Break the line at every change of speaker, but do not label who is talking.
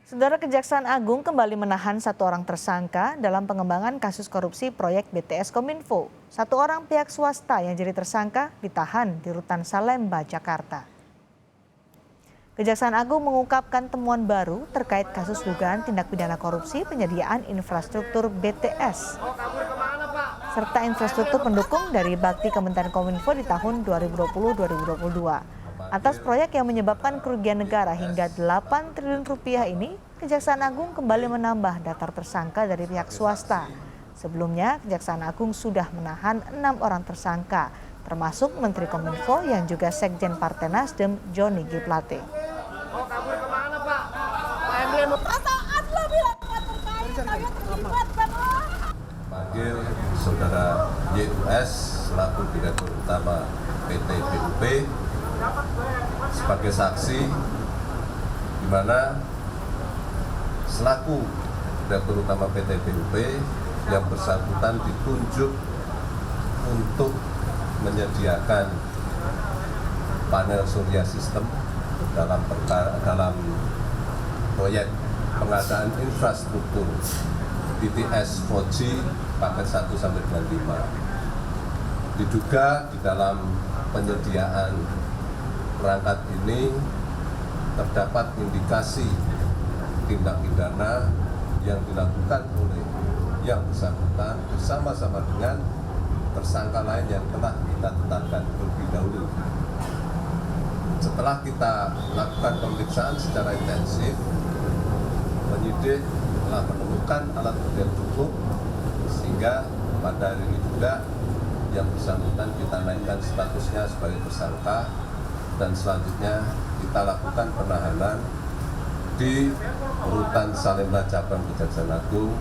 Saudara Kejaksaan Agung kembali menahan satu orang tersangka dalam pengembangan kasus korupsi proyek BTS Kominfo. Satu orang pihak swasta yang jadi tersangka ditahan di Rutan Salemba, Jakarta. Kejaksaan Agung mengungkapkan temuan baru terkait kasus dugaan tindak pidana korupsi penyediaan infrastruktur BTS serta infrastruktur pendukung dari bakti Kementerian Kominfo di tahun 2020-2022. Atas proyek yang menyebabkan kerugian negara hingga 8 triliun rupiah ini, Kejaksaan Agung kembali menambah daftar tersangka dari pihak swasta. Sebelumnya, Kejaksaan Agung sudah menahan 6 orang tersangka, termasuk Menteri Kominfo yang juga Sekjen Partai Nasdem, Johnny G. Plate.
Panggil Saudara YUS selaku Direktur Utama PT BUP sebagai saksi di mana selaku Direktur Utama PT BUP yang bersangkutan ditunjuk untuk menyediakan panel surya sistem dalam proyek pengadaan infrastruktur BTS 4G paket 1 sampai dengan 5. Diduga di dalam penyediaan perangkat ini terdapat indikasi tindak pidana yang dilakukan oleh yang bersangkutan bersama-sama dengan tersangka lain yang telah kita tetapkan terlebih dahulu. Setelah kita lakukan pemeriksaan secara intensif, penyidik telah menemukan alat bukti yang cukup sehingga pada hari ini juga yang bersangkutan kita naikkan statusnya sebagai tersangka dan selanjutnya kita lakukan penahanan di Rutan Salemba Cabang Kejaksaan Agung